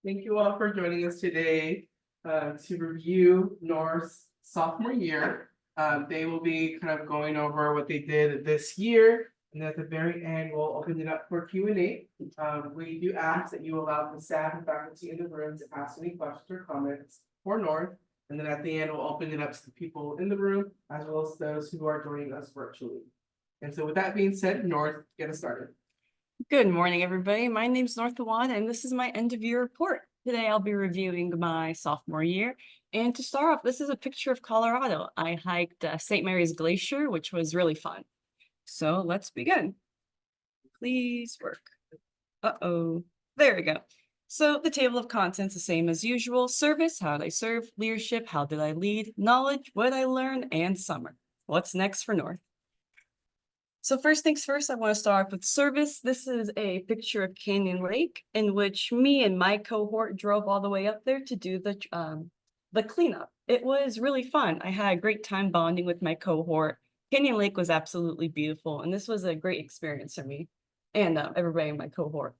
Thank you all for joining us today to review North's sophomore year. They will be kind of going over what they did this year, and at the very end, we'll open it up for Q&A. We do ask that you allow the staff and faculty in the room to ask any questions or comments for North, and then at the end, we'll open it up to the people in the room as well as those who are joining us virtually. And so with that being said, North, get us started. Good morning, everybody. My name's Awad, and this is my end of year report. Today, I'll be reviewing my sophomore year. And to start off, this is a picture of Colorado. I hiked St. Mary's Glacier, which was really fun. So let's begin. Please work. Uh-oh. There we go. So the table of contents, the same as usual. Service, how did I serve? Leadership, how did I lead? Knowledge, what did I learn? And summer. What's next for North? So first things first, I want to start off with service. This is a picture of Canyon Lake in which me and my cohort drove all the way up there to do the cleanup. It was really fun. I had a great time bonding with my cohort. Canyon Lake was absolutely beautiful, and this was a great experience for me and everybody in my cohort.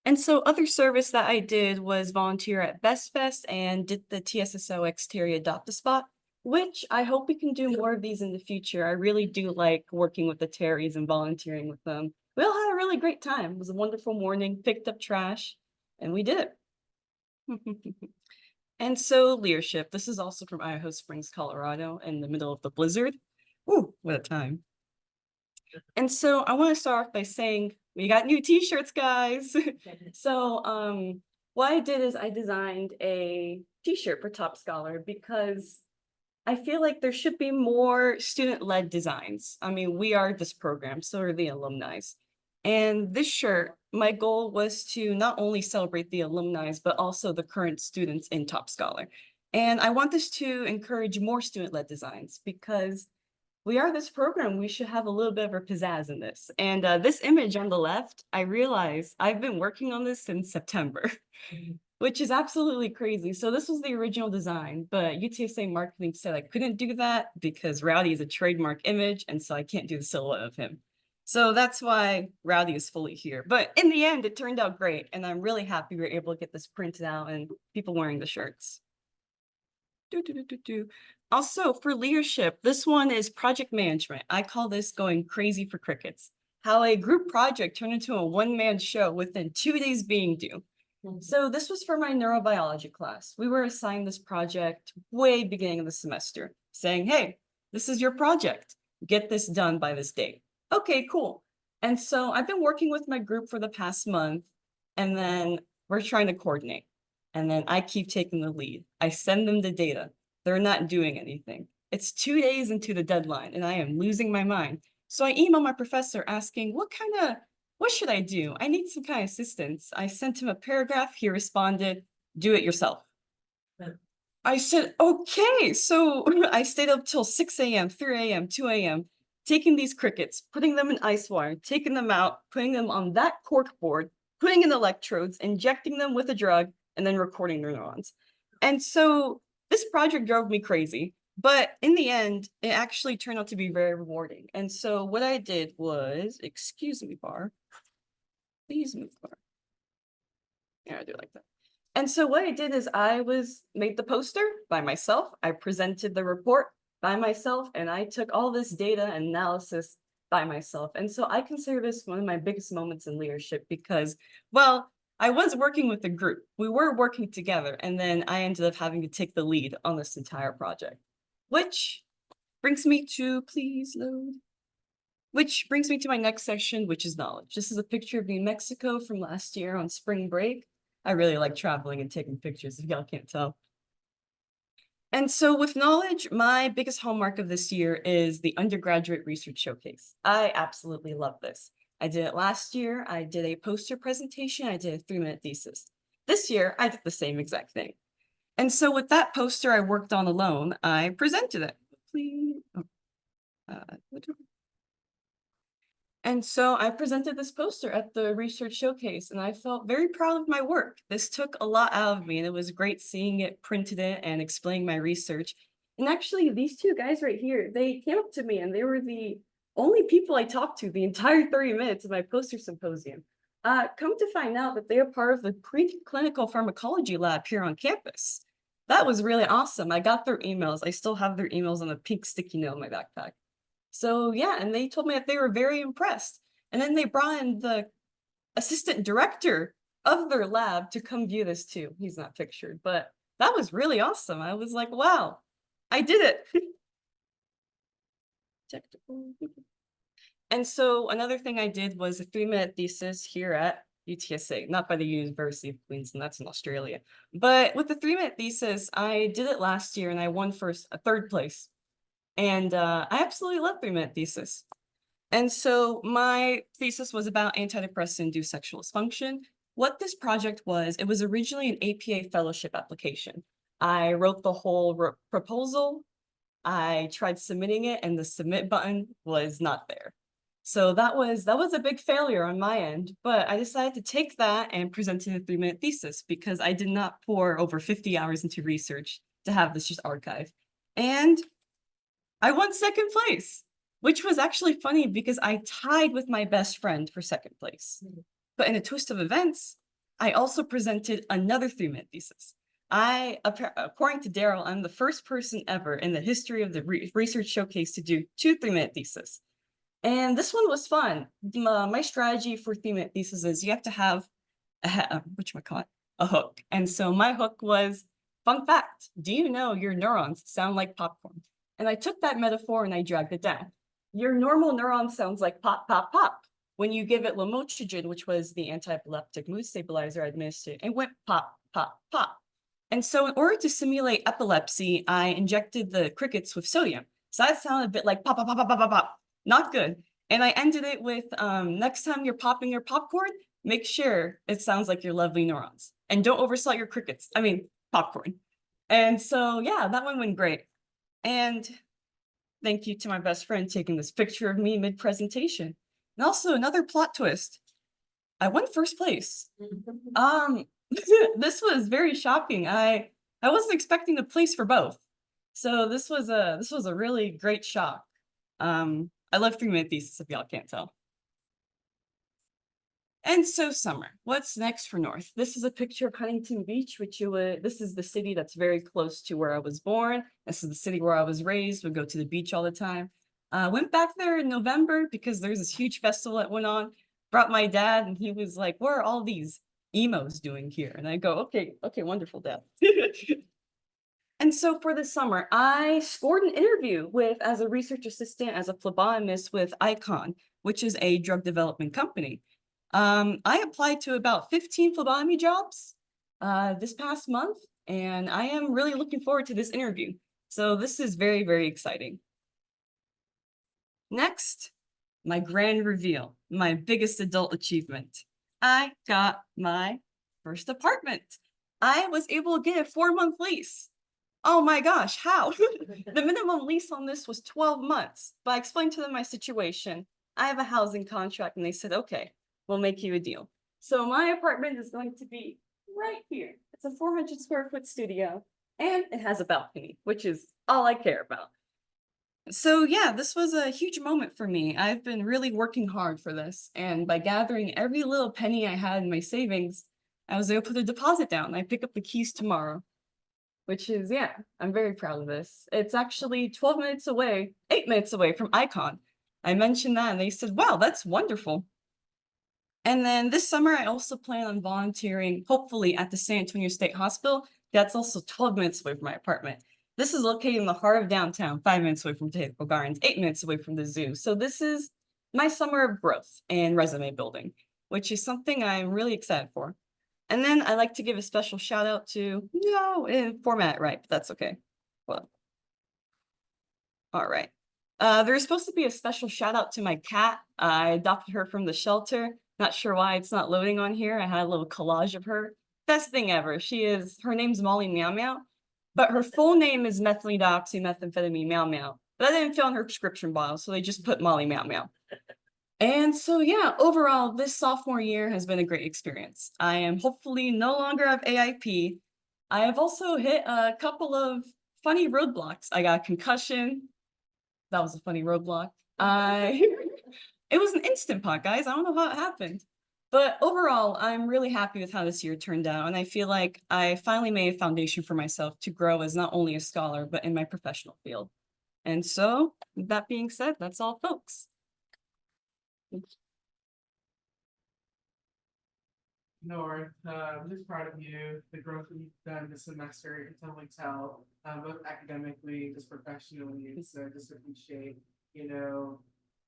And so other service that I did was volunteer at Best Fest and did the TSSO Exterior Adopt-A-Spot, which I hope we can do more of these in the future. I really do like working with the Terrys and volunteering with them. We all had a really great time. It was a wonderful morning, picked up trash, and we did it. And so leadership. This is also from Idaho Springs, Colorado, in the middle of the blizzard. Ooh, what a time. And so I want to start off by saying we got new t-shirts, guys. So what I did is I designed a t-shirt for Top Scholar because I feel like there should be more student-led designs. I mean, we are this program, so are the alumni. And this shirt, my goal was to not only celebrate the alumni, but also the current students in Top Scholar. And I want this to encourage more student-led designs because we are this program, we should have a little bit of a pizzazz in this. And this image on the left, I realized I've been working on this since September. Which is absolutely crazy. So this was the original design, but UTSA marketing said I couldn't do that because Rowdy is a trademark image, and so I can't do the silhouette of him. So that's why Rowdy is fully here. But in the end, it turned out great, and I'm really happy we were able to get this printed out and people wearing the shirts. Also, for leadership, this one is project management. I call this going crazy for crickets. How a group project turned into a one-man show within 2 days being due. So this was for my neurobiology class. We were assigned this project way beginning of the semester, saying, hey, this is your project. Get this done by this date. Okay, cool. And so I've been working with my group for the past month, and then we're trying to coordinate. And then I keep taking the lead. I send them the data. They're not doing anything. It's 2 days into the deadline, and I am losing my mind. So I email my professor asking, what should I do? I need some kind of assistance. I sent him a paragraph. He responded, do it yourself. I said, okay. So I stayed up till 6 a.m., 3 a.m., 2 a.m., taking these crickets, putting them in ice water, taking them out, putting them on that cork board, putting in electrodes, injecting them with a drug, and then recording their neurons. And so this project drove me crazy. But in the end, it actually turned out to be very rewarding. And so what I did was, excuse me, bar. Please move bar. Yeah, I do like that. And so what I did is made the poster by myself. I presented the report by myself, and I took all this data and analysis by myself. And so I consider this one of my biggest moments in leadership because, well, I was working with a group. We were working together, and then I ended up having to take the lead on this entire project. Which brings me to, please load. Which brings me to my next section, which is knowledge. This is a picture of New Mexico from last year on spring break. I really like traveling and taking pictures, if y'all can't tell. And so with knowledge, my biggest hallmark of this year is the undergraduate research showcase. I absolutely love this. I did it last year. I did a poster presentation. I did a 3-minute thesis. This year, I did the same exact thing. And so with that poster I worked on alone, I presented it. Please. And so I presented this poster at the research showcase, and I felt very proud of my work. This took a lot out of me, and it was great seeing it printed it and explaining my research. And actually, these two guys right here, they came up to me, and they were the only people I talked to the entire 30 minutes of my poster symposium. Come to find out that they are part of the preclinical pharmacology lab here on campus. That was really awesome. I got their emails. I still have their emails on a pink sticky note in my backpack. So yeah, and they told me that they were very impressed. And then they brought in the assistant director of their lab to come view this too. He's not pictured, but that was really awesome. I was like, wow, I did it. Technical. And so another thing I did was a 3-minute thesis here at UTSA, not by the University of Queensland, that's in Australia. But with the 3-minute thesis, I did it last year and I won third place. And I absolutely love 3-minute thesis. And so my thesis was about antidepressant-induced sexual dysfunction. What this project was, it was originally an APA fellowship application. I wrote the whole proposal. I tried submitting it and the submit button was not there. So that was a big failure on my end, but I decided to take that and present it in a 3-minute thesis because I did not pour over 50 hours into research to have this just archived. And I won second place, which was actually funny because I tied with my best friend for second place. But in a twist of events, I also presented another 3-minute thesis. According to Daryl, I'm the first person ever in the history of the research showcase to do 2 3-minute theses. And this one was fun. My strategy for 3-minute thesis is you have to have a hook. And so my hook was, fun fact, do you know your neurons sound like popcorn? And I took that metaphor and I dragged it down. Your normal neuron sounds like pop, pop, pop. When you give it lamotrigine, which was the anti-epileptic mood stabilizer I administered, it went pop, pop, pop. And so in order to simulate epilepsy, I injected the crickets with sodium. So that sounded a bit like pop, pop, pop, pop, pop, pop, pop. Not good. And I ended it with, next time you're popping your popcorn, make sure it sounds like your lovely neurons. And don't oversell your popcorn. And so, yeah, that one went great. And thank you to my best friend taking this picture of me mid-presentation. And also another plot twist. I won first place. This was very shocking. I wasn't expecting to place for both. So this was a really great shock. I love 3-minute thesis if y'all can't tell. And so summer, what's next for North? This is a picture of Huntington Beach, this is the city that's very close to where I was born. This is the city where I was raised, would go to the beach all the time. Went back there in November because there's this huge festival that went on. Brought my dad and he was like, what are all these emos doing here? And I go, okay, wonderful, Dad. And so for the summer, I scored an interview as a research assistant, as a phlebotomist with ICON, which is a drug development company. I applied to about 15 phlebotomy jobs this past month, and I am really looking forward to this interview. So this is very, very exciting. Next, my grand reveal, my biggest adult achievement. I got my first apartment. I was able to get a 4-month lease. Oh my gosh, how? The minimum lease on this was 12 months, but I explained to them my situation. I have a housing contract and they said, okay, we'll make you a deal. So my apartment is going to be right here. It's a 400 square foot studio and it has a balcony, which is all I care about. So yeah, this was a huge moment for me. I've been really working hard for this. And by gathering every little penny I had in my savings, I was able to put a deposit down. I pick up the keys tomorrow, which is, yeah, I'm very proud of this. It's actually 8 minutes away from ICON. I mentioned that and they said, wow, that's wonderful. And then this summer, I also plan on volunteering, hopefully at the San Antonio State Hospital. That's also 12 minutes away from my apartment. This is located in the heart of downtown, 5 minutes away from Botanical Gardens, 8 minutes away from the zoo. So this is my summer of growth and resume building, which is something I'm really excited for. And then I like to give a special shout out to, format right, but that's okay. Well, all right. There's supposed to be a special shout out to my cat. I adopted her from the shelter. Not sure why it's not loading on here. I had a little collage of her. Best thing ever. Her name's Molly Meow Meow, but her full name is methylenedioxymethamphetamine Meow Meow. But that didn't fit on her prescription bottle, so they just put Molly Meow Meow. And so, yeah, overall, this sophomore year has been a great experience. I am hopefully no longer have AIP. I have also hit a couple of funny roadblocks. I got a concussion. That was a funny roadblock. It was an instant pot, guys. I don't know how it happened. But overall, I'm really happy with how this year turned out, and I feel like I finally made a foundation for myself to grow as not only a scholar, but in my professional field. And so, with that being said, that's all, folks. North, I'm just proud of you, the growth that you've done this semester, you can totally tell, both academically, just professionally, and so just appreciate, you know,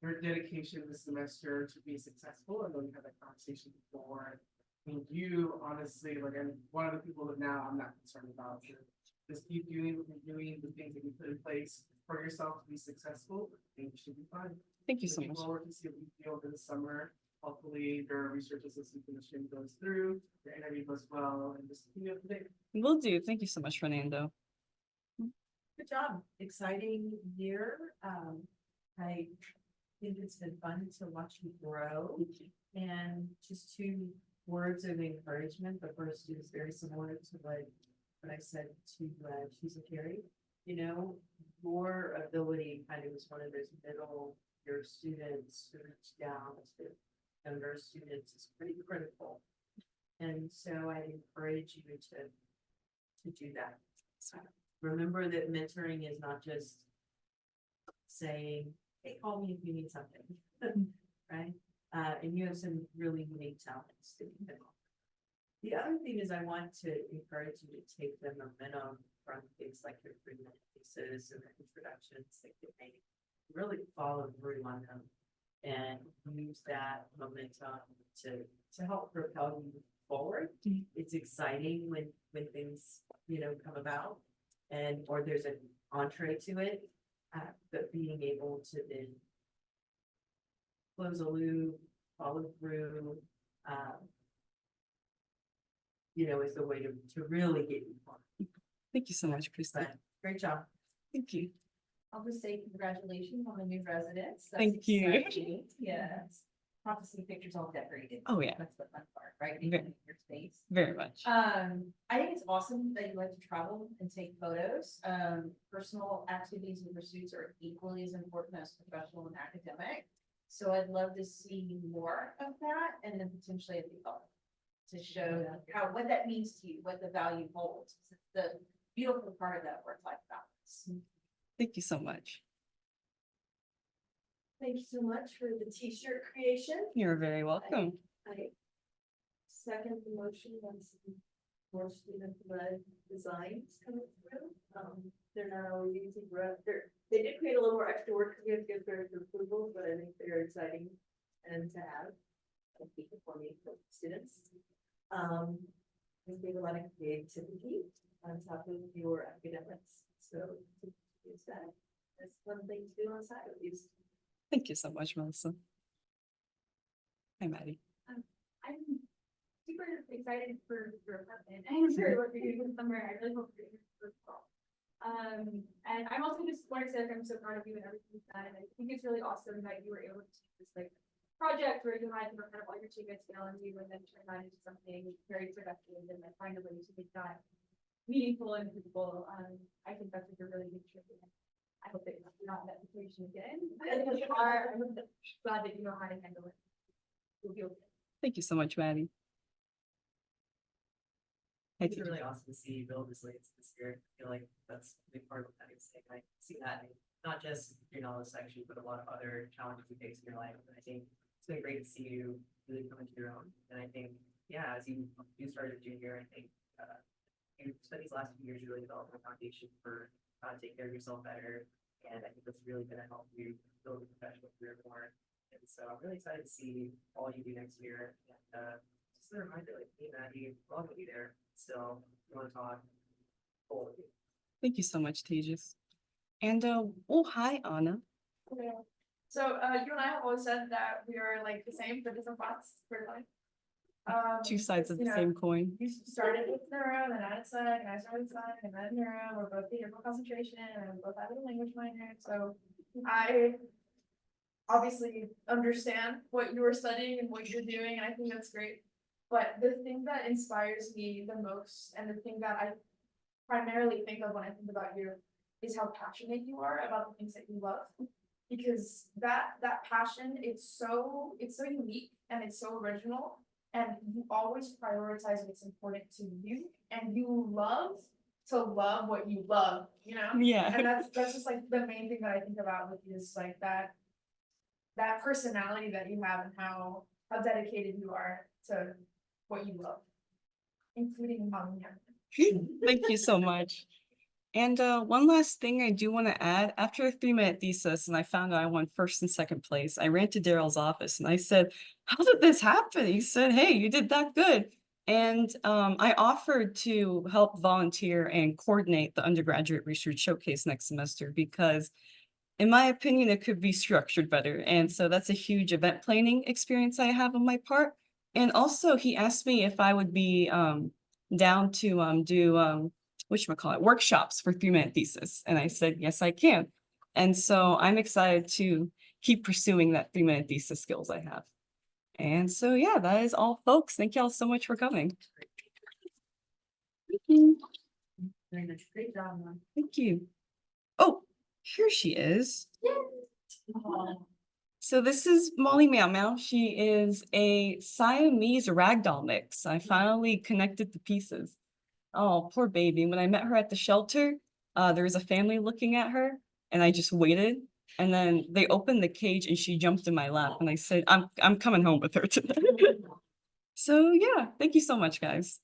your dedication this semester to be successful, and then we had that conversation before. I mean, you honestly, like, I'm one of the people that now I'm not concerned about, so just keep doing what you're doing, the things that you put in place for yourself to be successful, I think you should be fine. Thank you so Looking much. forward to see what you feel over the summer. Hopefully your research assistant position goes through, your interview goes well, and just keep you up to date. Will do. Thank you so much, Fernando. Good job. Exciting year. I think it's been fun to watch you grow. And just two words of encouragement. The first is very similar to what I said to Susan Carey. You know, your ability kind of was one of those middle year students to reach down to younger students is pretty critical. And so I encourage you to do that. Remember that mentoring is not just saying, hey, call me if you need something, right? And you have some really unique talents that you can offer. The other thing is I want to encourage you to take the momentum from things like your 3-minute pieces and the introductions that you make, really follow through on them and use that momentum to help propel you forward. It's exciting when things, you know, come about and or there's an entree to it, but being able to then close a loop, follow through, you know, is the way to really get you on. Thank you so much, Krista. But great job. Thank you. I'll just say congratulations on the new residence. That's Thank you. exciting. Yes. Not to see pictures all decorated. Oh, yeah. That's the fun part, right? Ve- Making your space. Very much. I think it's awesome that you like to travel and take photos. Personal activities and pursuits are equally as important as professional and academic. So I'd love to see more of that and then potentially at the up to show how, what that means to you, what the value holds. It's the beautiful part of that work-life balance. Thank you so much. Thank you so much for the t-shirt creation. You're very welcome. I second the motion once more student-led designs coming through. They're not always easy, but they did create a little more extra work because we have to get their approval, but I think they're exciting and to have. And keep it for me for students. We gave a lot of creativity on top of your academics, so to use that. That's one thing to do on side at least. Thank you so much, Melissa. Hi, Maddie. I'm super excited for your apartment and for what you're doing this summer. I really hope you're doing this fall. And I'm also just want to say that I'm so proud of you and everything you've done. And I think it's really awesome that you were able to take this like project where you had kind of all your teammates fail on you and then turn that into something very productive and then find a way to make that meaningful and visible. I think that's like a really good trip. I hope that you're not in that situation again. And if you are, I'm glad that you know how to handle it. You'll be okay. Thank you so much, Maddie. Hi, It's teacher. really awesome to see you build resilience this year. I feel like that's a big part of what I'm saying. I see that in not just your knowledge section, but a lot of other challenges you face in your life. And I think it's been great to see you really come into your own. And I think, yeah, as you started junior, I think you spent these last few years really developing a foundation for how to take care of yourself better. And I think that's really going to help you build a professional career more. And so I'm really excited to see all you do next year. And just a reminder, like me and Maddie, we're all gonna be there still. You want to talk? Cool. Thank you so much, Tejas. And oh, hi, Anna. Okay. So you and I have always said that we are like the same but different spots. We're like Two sides of the you know, same coin. You started with neuro, then added psych, and I started psych, and then neuro. We're both behavioral concentration, and we both have a language minor. So I obviously understand what you were studying and what you're doing, and I think that's great. But the thing that inspires me the most, and the thing that I primarily think of when I think about you, is how passionate you are about the things that you love. Because that passion, it's so unique and it's so original. and you always prioritize what's important to you, and you love to love what you love, you know? Yeah. And that's just like the main thing that I think about with you is like that personality that you have and how dedicated you are to what you love, including mommy. Thank you so much. And one last thing I do want to add, after a 3-minute thesis and I found out I won first and second place, I ran to Daryl's office and I said, how did this happen? He said, hey, you did that good. And I offered to help volunteer and coordinate the undergraduate research showcase next semester because in my opinion, it could be structured better. And so that's a huge event planning experience I have on my part. And also he asked me if I would be down to do whatchamacallit, workshops for 3-minute thesis. And I said, yes, I can. And so I'm excited to keep pursuing that 3-minute thesis skills I have. And so, yeah, that is all, folks. Thank y'all so much for coming. Thank you. Very much. Great job, Mom. Thank you. Oh, here she is. So this is Molly Meow Meow. She is a Siamese ragdoll mix. I finally connected the pieces. Oh, poor baby. When I met her at the shelter, there was a family looking at her and I just waited. And then they opened the cage and she jumped in my lap and I said, I'm coming home with her today. So yeah, thank you so much, guys.